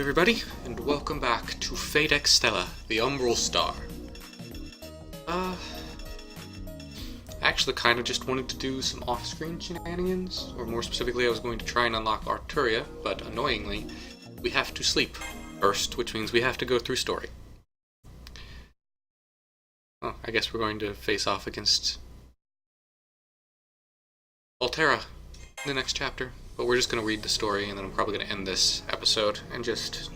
everybody, and welcome back to Fate Extella, the Umbral Star. I actually kind of just wanted to do some off-screen shenanigans, or more specifically I was going to try and unlock Altera, but annoyingly, we have to sleep first, which means we have to go through story. Oh, I guess we're going to face off against Altera in the next chapter. But we're just going to read the story, and then I'm probably going to end this episode and just...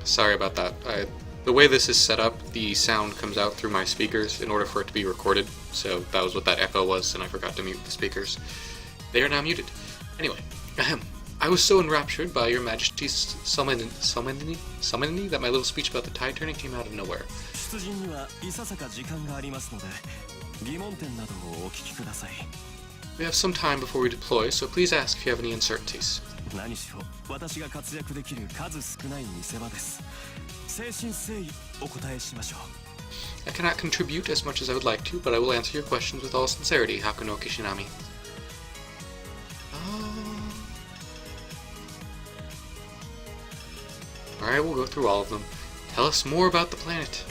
Sorry about that. The way this is set up, the sound comes out through my speakers in order for it to be recorded, so that was what that echo was, and I forgot to mute the speakers. They are now muted. Anyway, I was so enraptured by your majesty's solemnity that my little speech about the tide turning came out of nowhere. We have some time before we deploy, so please ask if you have any uncertainties. I cannot contribute as much as I would like to, but I will answer your questions with all sincerity, Hakuno Kishinami. Alright, we'll go through all of them. Tell us more about the planet.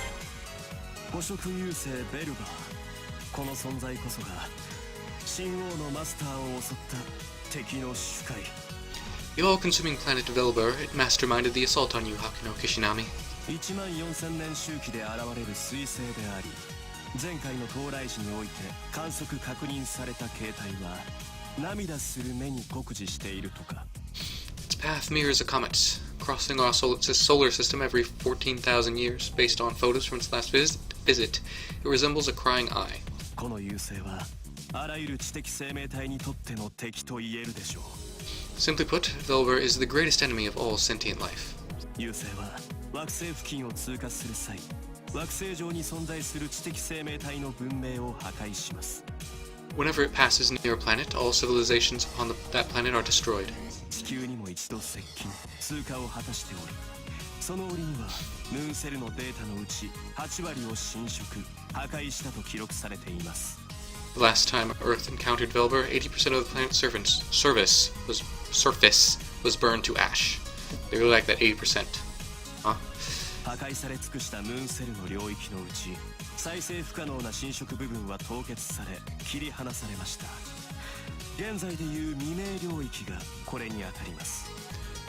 The all-consuming planet Velber, it masterminded the assault on you, Hakuno Kishinami. Its path mirrors a comet, crossing our solar system every 14,000 years. Based on photos from its last visit, it resembles a crying eye. Simply put, Velber is the greatest enemy of all sentient life. Whenever it passes near a planet, all civilizations on that planet are destroyed. The last time Earth encountered Velber, 80% of the planet's surface was burned to ash. They really like that 80%. Huh?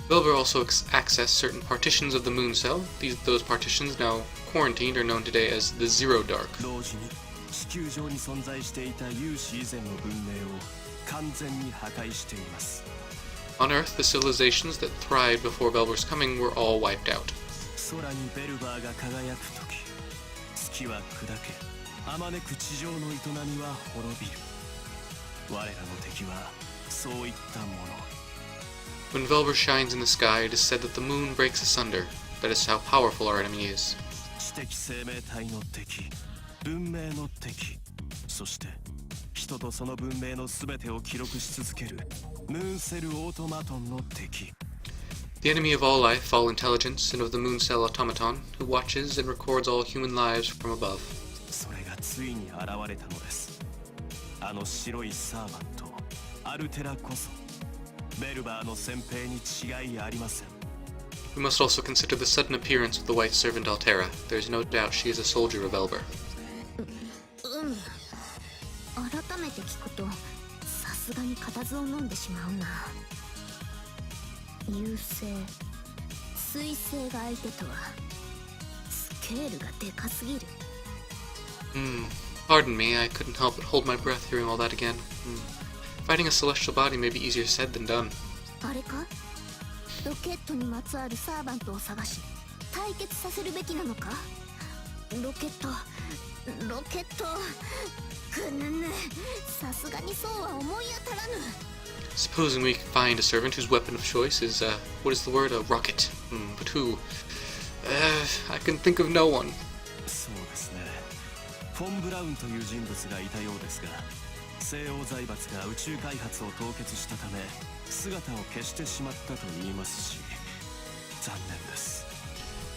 Velber also accessed certain partitions of the moon cell. Those partitions, now quarantined, are known today as the Zero Dark. On Earth, the civilizations that thrived before Velber's coming were all wiped out. When Velber shines in the sky, it is said that the moon breaks asunder. That is how powerful our enemy is. The enemy of all life, all intelligence, and of the moon cell automaton, who watches and records all human lives from above. We must also consider the sudden appearance of the white servant Altera. There is no doubt she is a soldier of Velber. Pardon me, I couldn't help but hold my breath hearing all that again. Fighting a celestial body may be easier said than done. Supposing we find a servant whose weapon of choice is, what is the word? A rocket. But who? I can think of no one.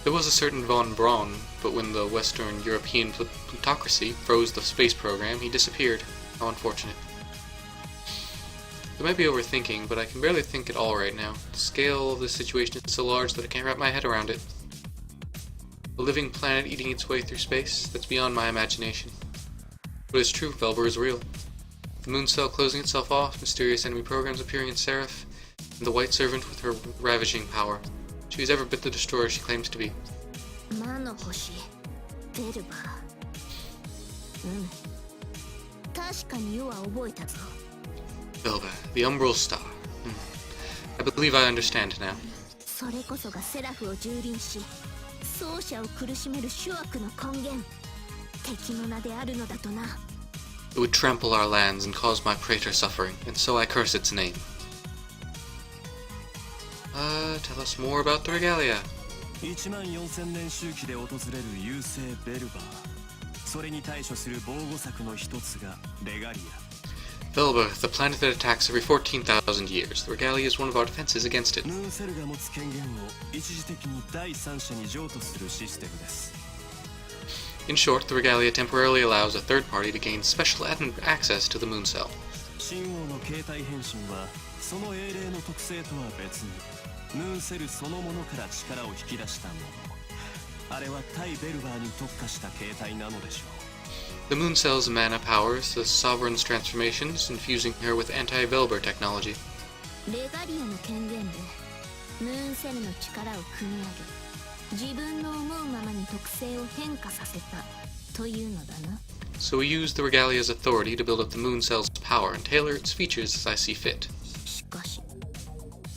There was a certain von Braun, but when the Western European plutocracy froze the space program, he disappeared. How unfortunate. I might be overthinking, but I can barely think at all right now. The scale of the situation is so large that I can't wrap my head around it. A living planet eating its way through space? That's beyond my imagination. But it's true, Velber is real. The moon cell closing itself off, mysterious enemy programs appearing in Seraph, and the White Servant with her ravaging power. If she's ever been the destroyer she claims to be. Velva, the Umbral Star. I believe I understand now. It would trample our lands and cause my praetor suffering, and so I curse its name. Tell us more about the regalia. 14000年周期で訪れる優勢ベルバー。それに対処する防護策の一つがレガリア。Velba, the planet that attacks every 14,000 years. The regalia is one of our defenses against it. ムーンセルが持つ権限を一時的に第三者に譲渡するシステムです。In short, the regalia temporarily allows a third party to gain special access to the moon cell. 神王の形態変身はその英霊の特性とは別にムーンセルそのものから力を引き出したもの。あれは対ベルバーに特化した形態なのでしょう。The moon cell's mana powers the Sovereign's transformations, infusing her with anti-Velber technology. レガリアの権限でムーンセルの力を組み上げ自分の思うままに特性を変化させたというのだな。So we use the regalia's authority to build up the moon cell's power and tailor its features as I see fit. しかし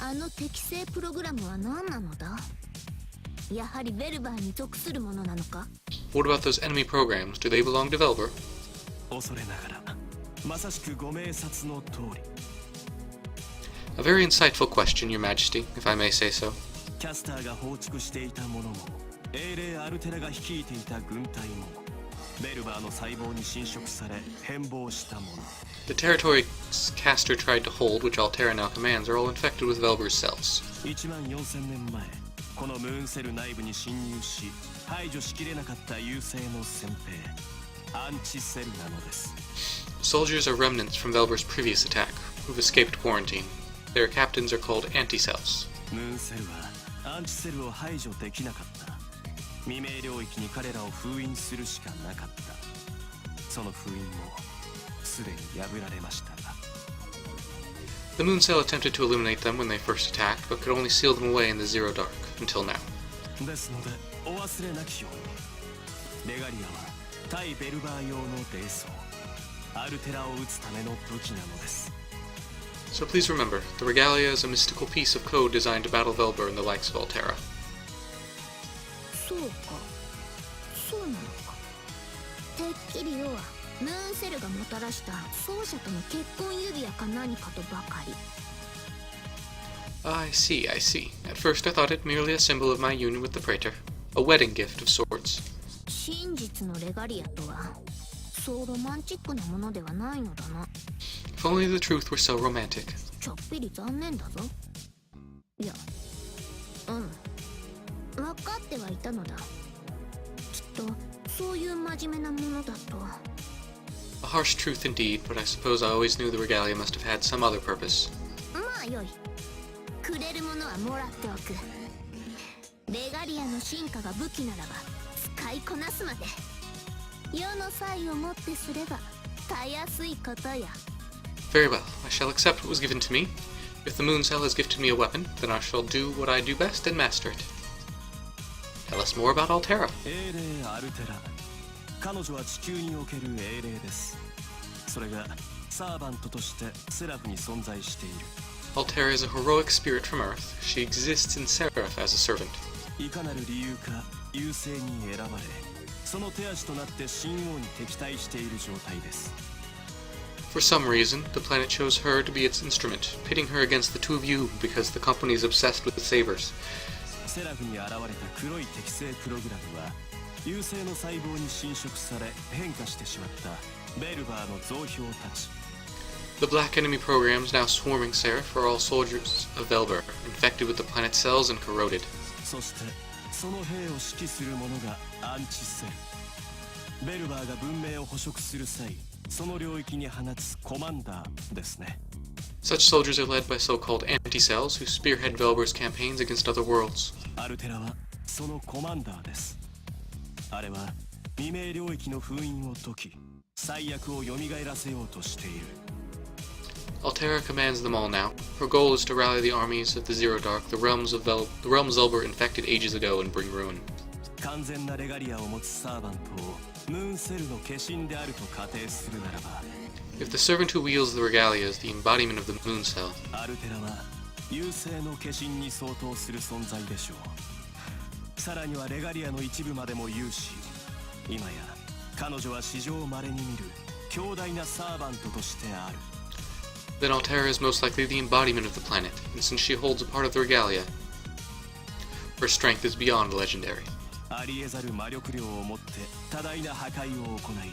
あの適正プログラムは何なのだ。やはりベルバーに属するものなのか。 What about those enemy programs? Do they belong to Velber? 恐れながらまさしくご明察の通り。 A very insightful question, Your Majesty, if I may say so. キャスターが放逐していたものも英霊アルテラが率いていた軍隊もベルバーの細胞に侵食され変貌したもの。 The territories Caster tried to hold, which Altera now commands, are all infected with Velber's cells. 14000年前このムーンセル内部に侵入し排除しきれなかった優勢の先兵アンチセルなのです。 Soldiers are remnants from Velber's previous attack, who've escaped quarantine. Their captains are called anti-cells. ムーンセルはアンチセルを排除できなかった。未明領域に彼らを封印するしかなかった。その封印もすでに破られましたが。 The moon cell attempted to eliminate them when they first attacked, but could only seal them away in the Zero Dark, until now. ですのでお忘れなきようにレガリアは対ベルバー用の霊装アルテラを撃つための武器なのです。 So please remember, the regalia is a mystical piece of code designed to battle Velber and the likes of Altera. そうかそうなのか。てっきり要はムーンセルがもたらした奏者との結婚指輪か何かとばかり。 I see. At first I thought it merely a symbol of my union with the praetor. A wedding gift of sorts. 真実のレガリアとはそうロマンチックなものではないのだな。 If only the truth were so romantic. ちょっぴり残念だぞ。いや分かってはいたのだ。きっとそういう真面目なものだと。 A harsh truth indeed, but I suppose I always knew the regalia must have had some other purpose. まあよい。くれるものはもらっておく。レガリアの進化が武器ならば使いこなすまで。世の才をもってすればたやすいことや。 Very well, I shall accept what was given to me. If the moon cell has gifted me a weapon, then I shall do what I do best and master it. Tell us more about Altera. 英霊アルテラ彼女は地球における英霊です。それがサーバントとしてセラフに存在している。 Altera is a heroic spirit from Earth. She exists in Seraph as a servant. いかなる理由か優勢に選ばれその手足となって神王に敵対している状態です。 For some reason, the planet chose her to be its instrument, pitting her against the two of you because the company is obsessed with sabers. セラフに現れた黒い適正プログラムは優勢の細胞に侵食され変化してしまったベルバーの増票たち。 The black enemy programs now swarming Seraph are all soldiers of Velber, infected with the planet's cells and corroded. そしてその兵を指揮する者がアンチセル。ベルバーが文明を捕食する際、その領域に放つコマンダーですね。Such soldiers are led by so-called anti-cells who spearhead Velber's campaigns against other worlds. アルテラはそのコマンダーです。あれは未明領域の封印を解き、最悪を蘇らせようとしている。Altera commands them all now. Her goal is to rally the armies of the Zero Dark, the realms Velber infected ages ago, and bring ruin. 完全なレガリアを持つサーバントをムーンセルの化身であると仮定するならば、 If the servant who wields the regalia is the embodiment of the moon cell, アルテラは優勢の化身に相当する存在でしょう。さらにはレガリアの一部までも有し、今や彼女は史上稀に見る強大なサーバントとしてある。 then Altera is most likely the embodiment of the planet, and since she holds a part of the regalia, her strength is beyond legendary. ありえざる魔力量を持って多大な破壊を行い、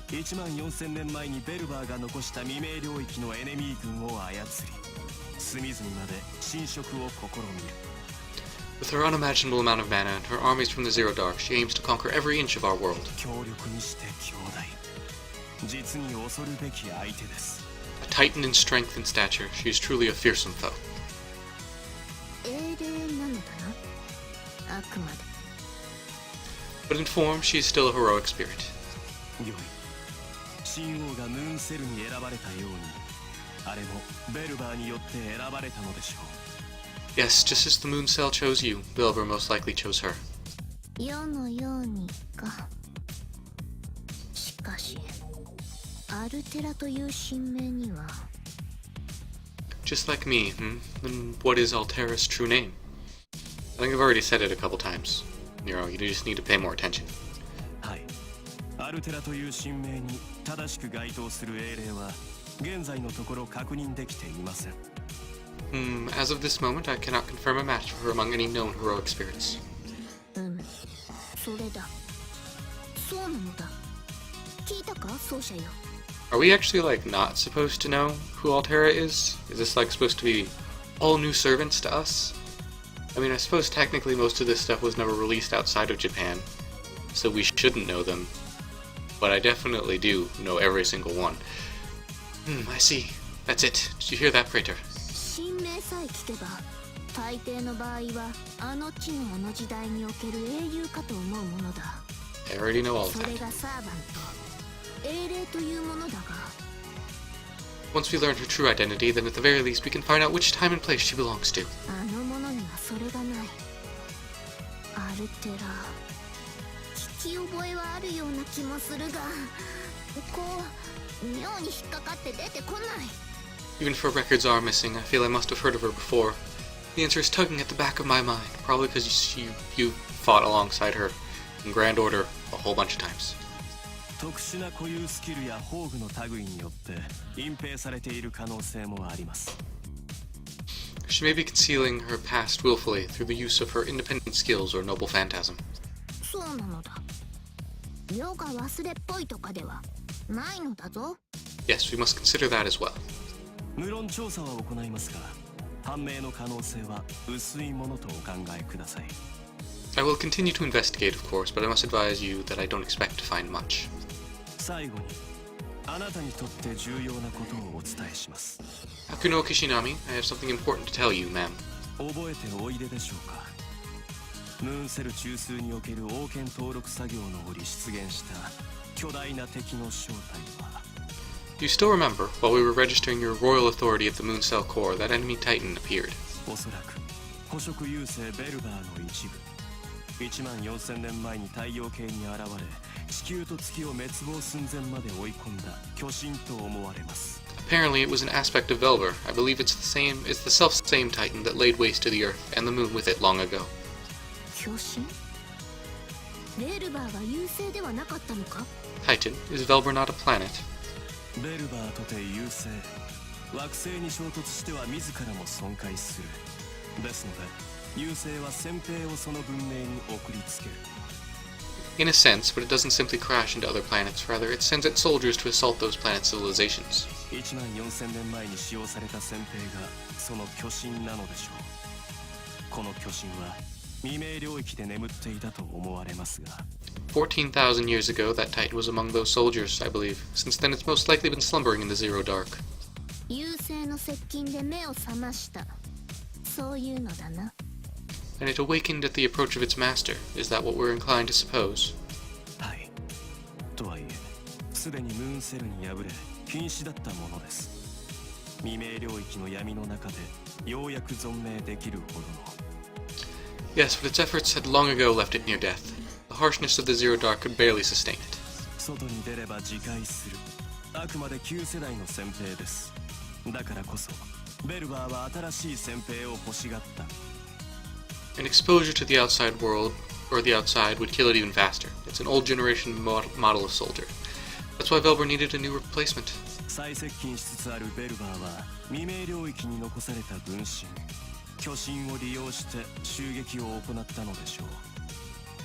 14000年前にベルバーが残した未明領域のエネミー軍を操り、隅々まで侵食を試みる。 With her unimaginable amount of mana and her armies from the Zero Dark, she aims to conquer every inch of our world. 強力にして強大、実に恐るべき相手です。 A titan in strength and stature, she is truly a fearsome foe. 英霊なのだな、あくまで。 But in form, she is still a heroic spirit. よい、神王がムーンセルに選ばれたように、あれもベルバーによって選ばれたのでしょう。 Yes, just as the moon cell chose you, Velber most likely chose her. 世のようにか。しかしアルテラという神名には。 Just like me, Then what is Altera's true name? I think I've already said it a couple times. Nero, you just need to pay more attention. はい、アルテラという神名に正しく該当する英霊は現在のところ確認できていません。 As of this moment, I cannot confirm a match for her among any known heroic spirits. それだ。そうなのだ。聞いたか、奏者よ。 Are we actually, not supposed to know who Altera is? Is this, supposed to be all new servants to us? I mean, I suppose technically most of this stuff was never released outside of Japan, so we shouldn't know them. But I definitely do know every single one. I see. That's it. Did you hear that, Praetor? 神名さえ聞けば、大抵の場合はあの地のあの時代における英雄かと思うものだ。 I already know all of それ that. がサーバント、英霊というものだが。 Once we learn her true identity, then at the very least we can find out which time and place she belongs to. あのものにはそれがない。アルテラ、聞き覚えはあるような気もするが、こう妙に引っかかって出てこない。 Even if her records are missing, I feel I must have heard of her before. The answer is tugging at the back of my mind, probably because you fought alongside her in Grand Order a whole bunch of times. 特殊な固有スキルや宝具の類によって隠蔽されている可能性もあります。 She may be concealing her past willfully through the use of her independent skills or noble phantasm. そうなのだ。世が忘れっぽいとかではないのだぞ。 Yes, we must consider that as well. 無論調査は行いますが、判明の可能性は薄いものとお考えください。 I will continue to investigate, of course, but I must advise you that I don't expect to find much. 最後に、あなたにとって重要なことをお伝えします。 Hakuno Kishinami, I have something important to tell you, ma'am. 覚えておいででしょうか。ムーンセル中枢における王権登録作業の折出現した巨大な敵の正体は。 Do you still remember, while we were registering your royal authority at the Moon Cell Core, that enemy Titan appeared? おそらく捕食優勢ベルバーの一部。14000年前に太陽系に現れ、地球と月を滅亡寸前まで追い込んだ巨神と思われます。 Apparently it was an aspect of Velber. I believe it's the self-same Titan that laid waste to the Earth and the Moon with it long ago. 巨神？ベルバーが優勢ではなかったのか？ Titan, is Velber not a planet? ベルバーとて優勢。惑星に衝突しては自らも損壊する。ですので、優勢は先兵をその文明に送りつける。 In a sense, but it doesn't simply crash into other planets. Rather, it sends its soldiers to assault those planet civilizations. 14000年前に使用された先兵がその巨神なのでしょう。この巨神は未明領域で眠っていたと思われますが 14,000 years ago, that Titan was among those soldiers, I believe. Since then, it's most likely been slumbering in the Zero Dark. 優勢の接近で目を覚ました。そういうのだな。And it awakened at the approach of its master. Is that what we're inclined to suppose? はい。とはいえ、すでにムーンセルに敗れ、瀕死だったものです。未明領域の闇の中で、ようやく存命できるほどの。Yes, but its efforts had long ago left it near death. The harshness of the Zero Dark could barely sustain it. 外に出れば自戒する。あくまで旧世代の先兵です。だからこそ、ベルバーは新しい先兵を欲しがった。An exposure to the outside world, or the outside, would kill it even faster. It's an old generation model of soldier. That's why Velver needed a new replacement. 再接近しつつあるベルバーは未明領域に残された分身巨神を利用して襲撃を行ったのでしょう。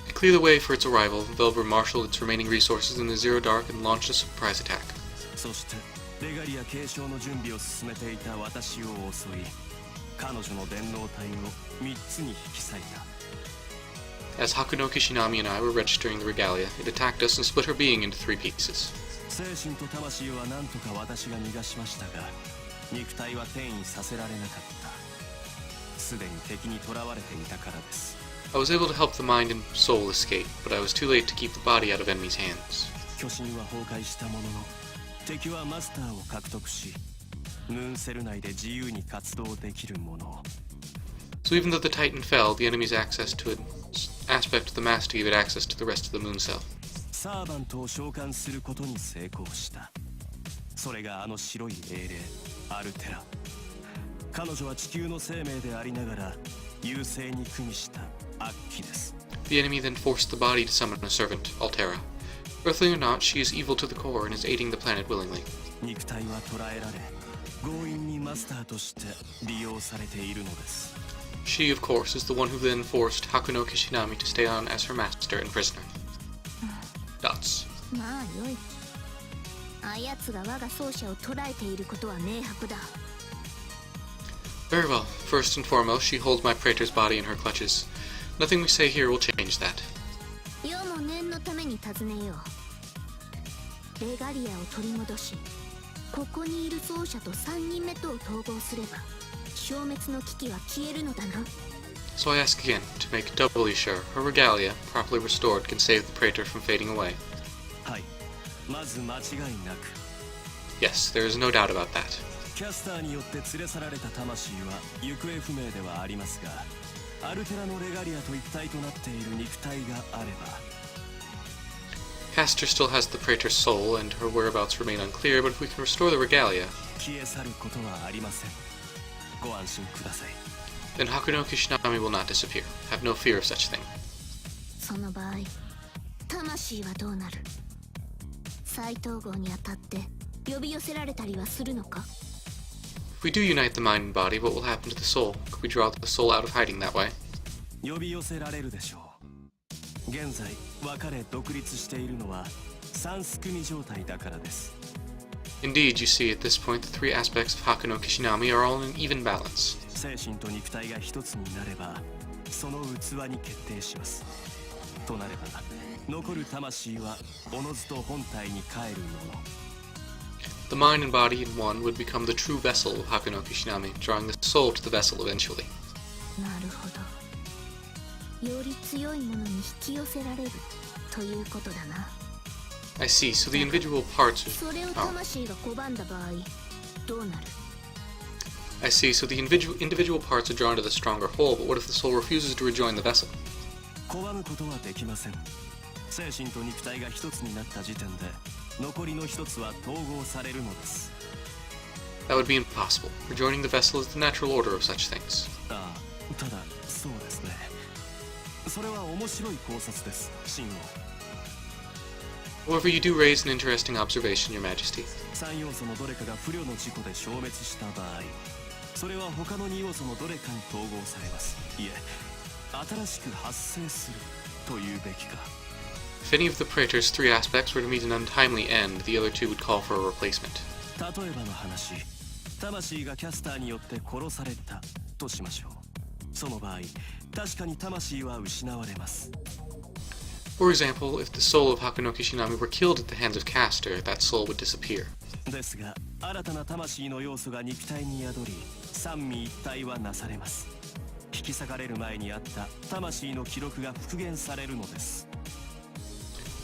To clear the way for its arrival, Velver marshaled its remaining resources in the Zero Dark and launched a surprise attack. そしてレガリア継承の準備を進めていた私を襲い彼女の電脳体を3つに引き裂いた。 As Hakuno Kishinami and I were registering the regalia, it attacked us and split her being into 3 pieces. 精神と魂は何とか私が逃がしましたが肉体は転移させられなかった。すでに敵に囚われていたからです。 I was able to help the mind and soul escape, but I was too late to keep the body out of enemies' hands. 巨神は崩壊したものの敵はマスターを獲得しムーンセル内で自由に活動できるものを。 So even though the Titan fell, the enemy's access to an aspect of the master gave it access to the rest of the moon cell. サーバントを召喚することに成功した。それがあの白い英霊アルテラ。彼女は地球の生命でありながら優勢に組みした悪鬼です。 The enemy then forced the body to summon a servant, Altera. Earthly or not, she is evil to the core and is aiding the planet willingly. 肉体は捕らえられ強引にマスターとして利用されているのです。 She, of course, is the one who then forced Hakuno Kishinami to stay on as her master and prisoner. Dots. まあよい。あやつが我が奏者を捕らえていることは明白だ。 Very well. First and foremost, she holds my praetor's body in her clutches. Nothing we say here will change that. 世も念のために尋ねよう。レガリアを取り戻し、ここにいる奏者と3人目とを統合すれば、消滅の危機は消えるのだな。 So I ask again, to make doubly sure, her regalia, properly restored, can save the praetor from fading away. はい。まず間違いなく。 Yes, there is no doubt about that. キャスターによって連れ去られた魂は行方不明ではありますが、アルテラのレガリアと一体となっている肉体があれば。 Castor still has the praetor's soul, and her whereabouts remain unclear, but if we can restore the regalia, 消え去ることはありません。ご安心ください。 then Hakuno Kishinami will not disappear. Have no fear of such thing. その場合、魂はどうなる？再統合にあたって呼び寄せられたりはするのか？ If we do unite the mind and body, what will happen to the soul? Could we draw the soul out of hiding that way? 呼び寄せられるでしょう。現在分かれ独立しているのは三すくみ状態だからです。 Indeed, you see, at this point, the 3 aspects of Hakuno Kishinami are all in even balance. 精神と肉体が一つになればその器に決定します。となれば残る魂はおのずと本体に帰るもの。 The mind and body in one would become the true vessel of Hakuno Kishinami, drawing the soul to the vessel eventually. なるほど。より強いものに引き寄せられるということだな。 I see, so the individual parts それを of... 魂が拒んだ場合、どうなる？ I see, so the individual parts are drawn to the stronger whole, but what if the soul refuses to rejoin the vessel? 拒むことはできません。精神と肉体が一つになった時点で残りの一つは統合されるのです。 That would be impossible. Rejoining the vessel is the natural order of such things. ああ、ただそうですね。それは面白い考察です、神王。 However, you do raise an interesting observation, Your Majesty. 3要素のどれかが不慮の事故で消滅した場合、それは他の2要素のどれかに統合されます。いえ、新しく発生するというべきか。 If any of the praetor's 3 aspects were to meet an untimely end, the other 2 would call for a replacement. 例えばの話、魂がキャスターによって殺されたとしましょう。その場合、確かに魂は失われます。 For example, if the soul of Hakuno Kishinami were killed at the hands of Castor, that soul would disappear. ですが新たな魂の要素が肉体に宿り三位一体はなされます。引き裂かれる前にあった魂の記録が復元されるのです。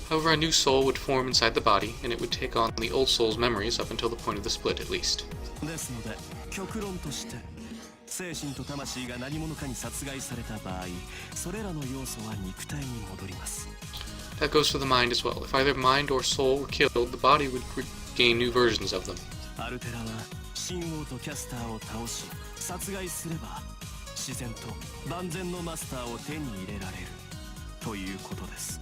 However, a new soul would form inside the body, and it would take on the old soul's memories up until the point of the split, at least. ですので極論として精神と魂が何者かに殺害された場合それらの要素は肉体に戻ります。 That goes for the mind as well. If either mind or soul were killed, the body would gain new versions of them. アルテラは神王とキャスターを倒し殺害すれば自然と万全のマスターを手に入れられるということです。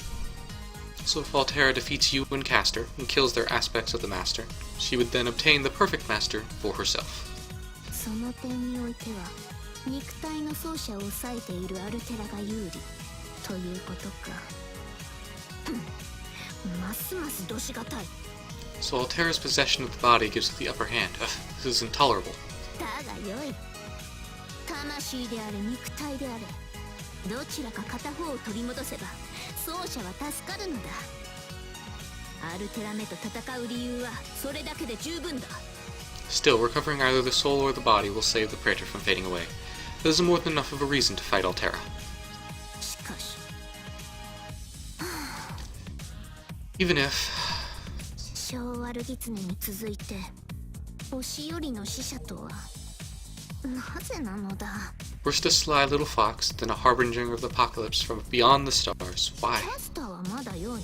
So if Altera defeats you and Castor and kills their aspects of the Master, she would then obtain the perfect Master for herself. その点においては肉体の奏者を抑えているアルテラが有利ということか。ますますどしがたい。 So Altera's possession of the body gives her the upper hand. This is intolerable. だがよい。魂であれ肉体であれどちらか片方を取り戻せば奏者は助かるのだ。アルテラメと戦う理由はそれだけで十分だ。 Still, recovering either the soul or the body will save the praetor from fading away. That is more than enough of a reason to fight Altera. しかし Even if... 小アルギツネに続いて星よりの使者とはなぜなのだ。 First a sly little fox, then a harbinger of the apocalypse from beyond the stars. Why? キャスターはまだ良い。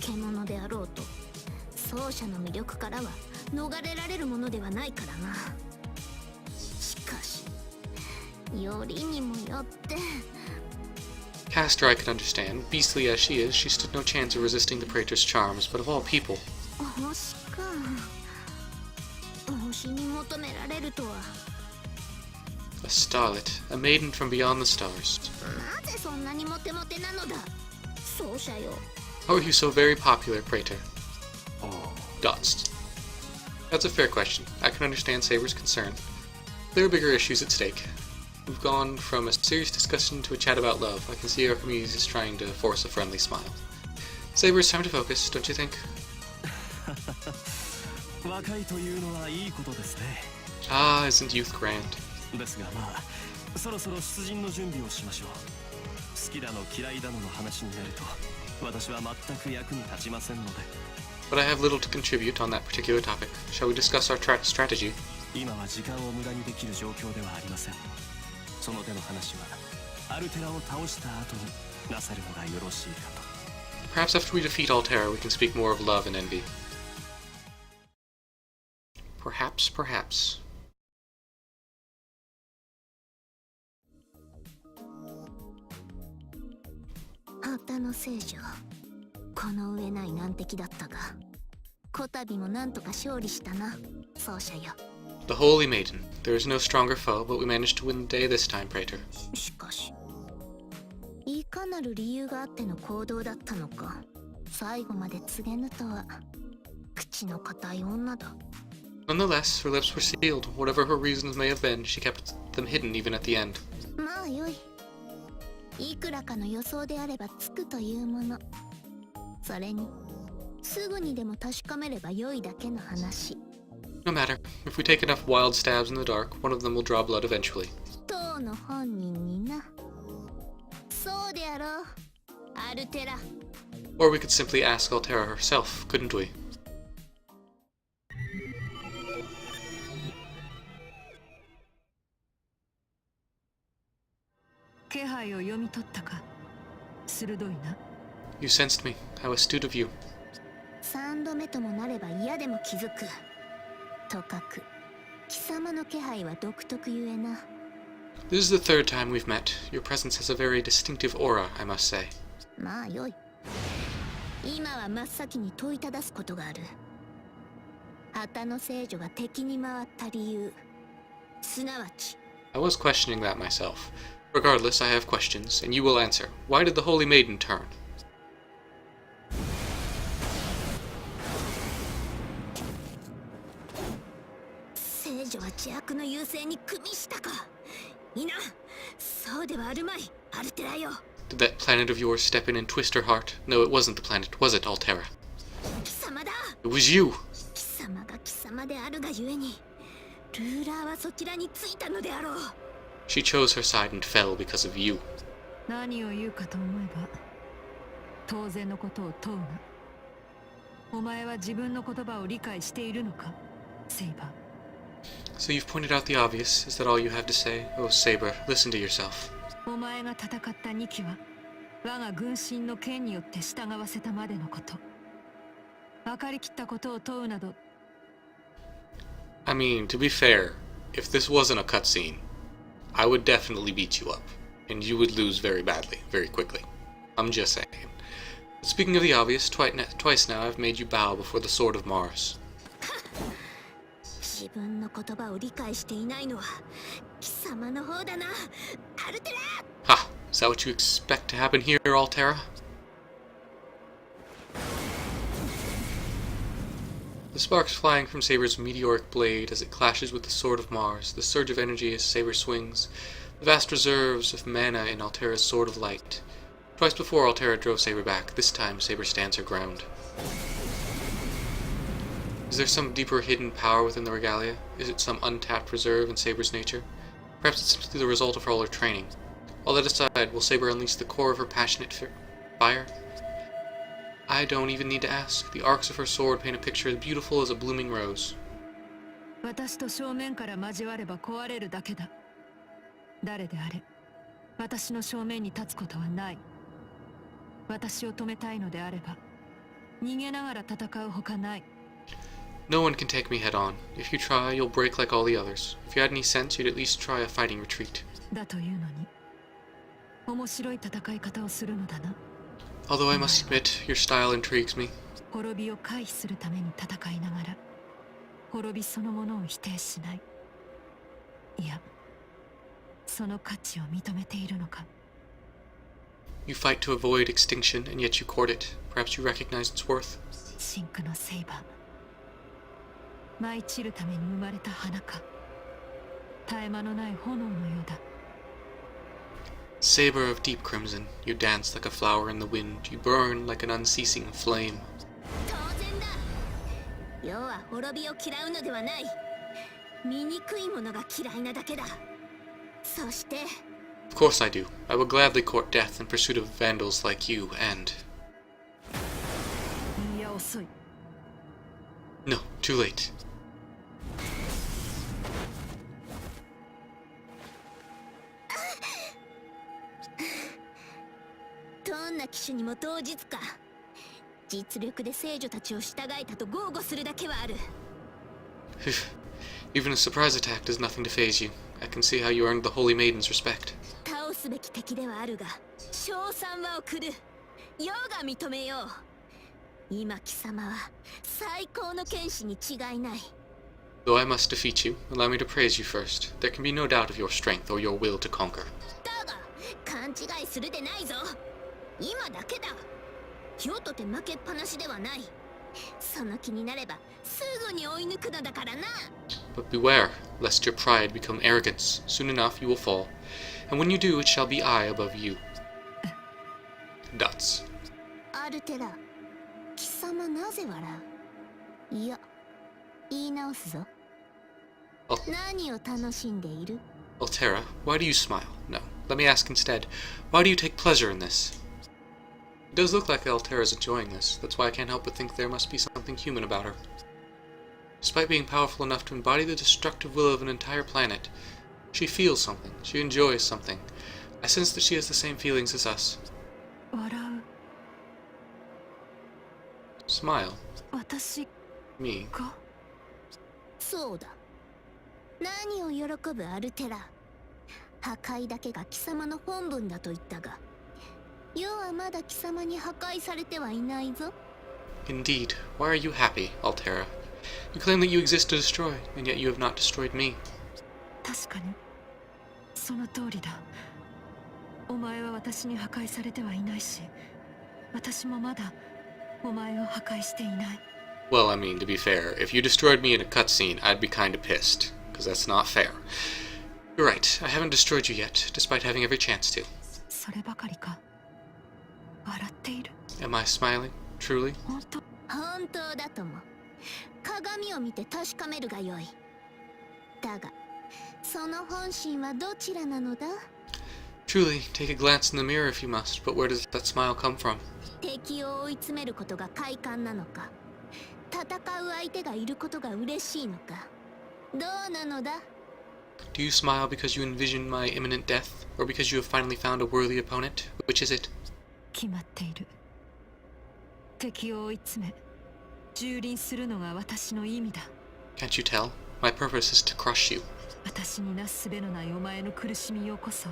獣であろうと奏者の魅力からは逃れられるものではないからな。しかしよりにもよって Castor I could understand. Beastly as she is, she stood no chance of resisting the praetor's charms, but of all people... 星か。星に求められるとは。 A starlet, a maiden from beyond the stars. なぜそんなにモテモテなのだ奏者よ。 How are you so very popular, praetor? Oh. Dots. That's a fair question. I can understand Saber's concern. There are bigger issues at stake. We've gone from a serious discussion to a chat about love. I can see our community is trying to force a friendly smile. Saber, it's time to focus, don't you think? 若いというのはいいことですね。 Ah, isn't youth grand? ですがまあそろそろ出陣の準備をしましょう。好きだの嫌いだのの話になると私は全く役に立ちませんので。 But I have little to contribute on that particular topic. Shall we discuss our strategy? 今は時間を無駄にできる状況ではありません。その手の話はアルテラを倒した後になさるのがよろしいかと。 Perhaps after we defeat Altera, we can speak more of love and envy. Perhaps. 旗の聖女、この上ない難敵だったが、こたびもなんとか勝利したな、奏者よ。 The Holy Maiden. There is no stronger foe, but we managed to win the day this time, praetor. しかし、いかなる理由があっての行動だったのか、最後まで告げぬとは、口の固い女だ。 Nonetheless, her lips were sealed. Whatever her reasons may have been, she kept them hidden even at the end. まあよい。いくらかの予想であればつくというもの。それに、すぐにでも確かめればよいだけの話。 No matter. If we take enough wild stabs in the dark, one of them will draw blood eventually. 当の本人にな。そうであろう、アルテラ。 Or we could simply ask Altera herself, couldn't we? 気配を読み取ったか。鋭いな。 You sensed me. How astute of you. 3度目ともなれば嫌でも気づく。とかく、貴様の気配は独特ゆえな。 This is the third time we've met. Your presence has a very distinctive aura, I must say. まあよい。今は真っ先に問いただすことがある。旗の聖女が敵に回った理由。すなわち。 I was questioning that myself. Regardless, I have questions, and you will answer. Why did the Holy Maiden turn? 聖女は邪悪の優勢に組みしたか。いな。そうではあるまい、アルテラよ。 Did that planet of yours step in and twist her heart? No, it wasn't the planet, was it, Altera? 貴様だ。 It was you! 貴様が貴様であるがゆえに、ルーラーはそちらについたのであろう。 She chose her side and fell because of you. 何を言うかと思えば当然のことを問うな。お前は自分の言葉を理解しているのか、セイバー。 So you've pointed out the obvious. Is that all you have to say? Oh, Saber, listen to yourself. お前が戦った2機は我が軍神の剣によって従わせたまでのこと。分かりきったことを問うなど。 I mean, to be fair, if this wasn't a cutscene, I would definitely beat you up, and you would lose very badly, very quickly. I'm just saying. But speaking of the obvious, twice now I've made you bow before the sword of Mars. 自分の言葉を理解していないのは貴様の方だな、アルテラ。 Ha! Is that what you expect to happen here, Altera? The sparks flying from Saber's meteoric blade as it clashes with the sword of Mars, the surge of energy as Saber swings, the vast reserves of mana in Altera's sword of light. Twice before Altera drove Saber back, this time Saber stands her ground. Is there some deeper hidden power within the regalia? Is it some untapped reserve in Saber's nature? Perhaps it's simply the result of all her training. All that aside, will Saber unleash the core of her passionate fire? I don't even need to ask. The arcs of her sword paint a picture as beautiful as a blooming rose. 私と正面から交われば壊れるだけだ。誰であれ、私の正面に立つことはない。私を止めたいのであれば、逃げながら戦うほかない。 No one can take me head on. If you try, you'll break like all the others. If you had any sense, you'd at least try a fighting retreat. だというのに、面白い戦い方をするのだな。 Although I must admit, your style intrigues me. 滅びを回避するために戦いながら、滅びそのものを否定しない。いや、その価値を認めているのか。 You fight to avoid extinction, and yet you court it. Perhaps you recognize its worth. 真紅のセイバー。舞い散るために生まれた花か。絶え間のない炎のようだ。 Saber of deep crimson, you dance like a flower in the wind. You burn like an unceasing flame. 当然だ。世は滅びを嫌うのではない。醜いものが嫌いなだけだ。そして Of course I do. I would gladly court death in pursuit of vandals like you, and... いや遅い。 No, too late. どんな騎手にも当日か。実力で聖女たちを従えたと豪語するだけはある。 Even a surprise attack does nothing to faze you. I can see how you earned the Holy Maiden's respect. 倒すべき敵ではあるが、称賛は送る。世が認めよう。今貴様は最高の剣士に違いない。 Though I must defeat you, allow me to praise you first. There can be no doubt of your strength or your will to conquer. だが勘違いするでないぞ。今だけだ。世とて負けっぱなしではない。その気になればすぐに追い抜くのだからな。 But beware, lest your pride become arrogance. Soon enough you will fall. And when you do, it shall be I above you. Dots. アルテラ、貴様なぜ笑う？いや、言い直すぞ。何を楽しんでいる？ Altera, why do you smile? No, let me ask instead. Why do you take pleasure in this? It does look like Altera's enjoying this. That's why I can't help but think there must be something human about her. Despite being powerful enough to embody the destructive will of an entire planet, she feels something. She enjoys something. I sense that she has the same feelings as us. 笑う。 Smile. 私 Me. が。そうだ。何を喜ぶアルテラ。破壊だけが貴様の本分だと言ったが、世はまだ貴様に破壊されてはいないぞ。 Indeed. Why are you happy, Altera? You claim that you exist to destroy, and yet you have not destroyed me. 確かにその通りだ。お前は私に破壊されてはいないし、私もまだお前を破壊していない。 Well, I mean, to be fair, if you destroyed me in a cutscene, I'd be kinda pissed, because that's not fair. You're right, I haven't destroyed you yet, despite having every chance to. そればかりか。笑っている。 Am I smiling? Truly? 本当。本当だとも。鏡を見て確かめるがよい。だが、その本心はどちらなのだ？ Truly, take a glance in the mirror if you must, but where does that smile come from? 敵を追い詰めることが快感なのか、戦う相手がいることが嬉しいのか、どうなのだ？ Do you smile because you envision my imminent death, or because you have finally found a worthy opponent? Which is it? 決まっている。敵を追い詰め、蹂躙するのが私の意味だ。Can't you tell? My purpose is to crush you. 私になすすべのないお前の苦しみよこそ、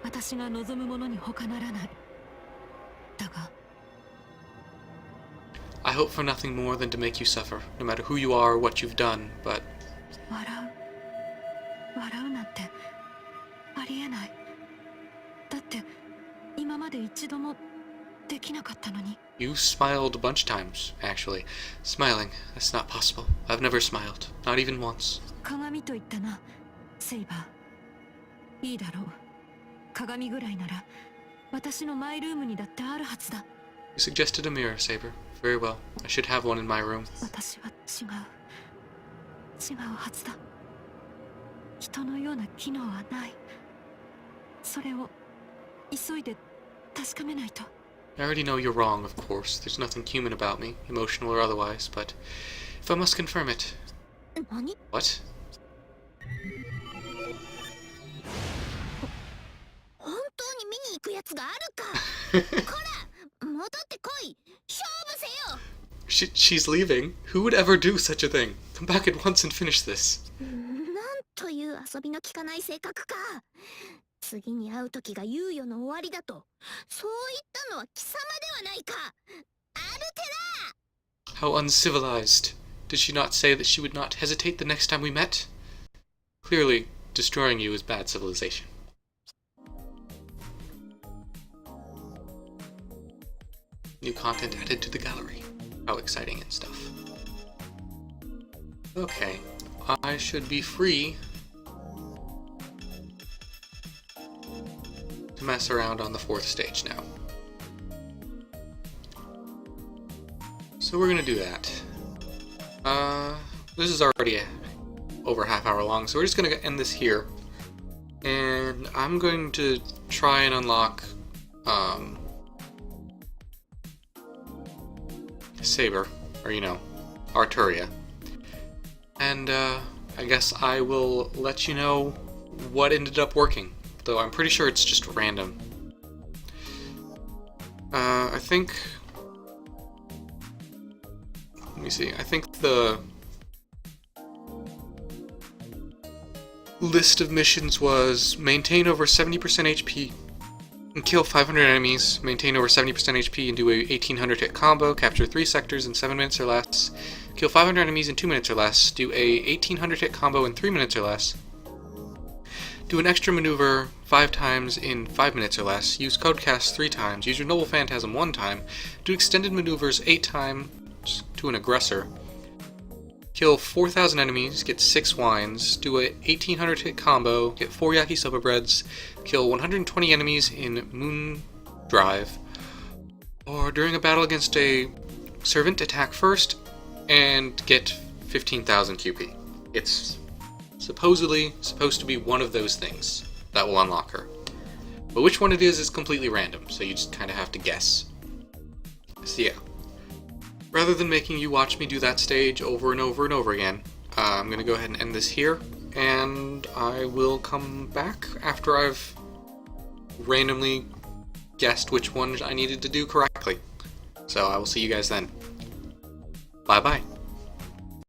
私が望むものに他ならない。だが、 I hope for nothing more than to make you suffer, no matter who you are or what you've done, but 笑うなんてありえない。だって今まで一度もできなかったのに。 you smiled a bunch of times, actually. Smiling, that's not possible. I've never smiled, not even once. 鏡と言ったな、セイバー。いいだろう。鏡ぐらいなら私のマイルームにだってあるはずだ。 You suggested a mirror, Saber. Very well. I should have one in my room. 私は違うはずだ。人のような機能はない。それを急いで確かめないと。 I already know you're wrong, of course. There's nothing human about me, emotional or otherwise, but if I must confirm it... 何？ What? 本当に見に行くやつがあるか？こら、戻ってこい。勝負せよ。 She's leaving? Who would ever do such a thing? Come back at once and finish this. なんという遊びの効かない性格か。次に会う時が猶予の終わりだと、そう言ったのは貴様ではないか。アルテラ。 How uncivilized. Did she not say that she would not hesitate the next time we met? Clearly, destroying you is bad civilization. New content added to the gallery. How exciting and stuff. Okay, I should be free to mess around on the 4th stage now. So we're gonna do that. This is already over a half hour long, so we're just gonna end this here. And I'm going to try and unlock, Saber, or Arturia. And, I guess I will let you know what ended up working, though I'm pretty sure it's just random. I think... Let me see, I think the list of missions was maintain over 70% HP and kill 500 enemies, maintain over 70% HP and do a 1800 hit combo, capture 3 sectors in 7 minutes or less, kill 500 enemies in 2 minutes or less, do a 1800 hit combo in 3 minutes or less, do an extra maneuver 5 times in 5 minutes or less, use Codecast 3 times, use your Noble Phantasm 1 time, do extended maneuvers 8 times to an aggressor, kill 4,000 enemies, get 6 wines, do a 1800 hit combo, get 4 Yakisoba breads, kill 120 enemies in Moon Drive, or during a battle against a servant, attack first, and get 15,000 QP. It's supposedly supposed to be one of those things that will unlock her. But which one it is completely random, so you just kind of have to guess. So yeah. Rather than making you watch me do that stage over and over and over again, I'm going to go ahead and end this here, and I will come back after I've randomly guessed which one I needed to do correctly. So I will see you guys then. Bye bye.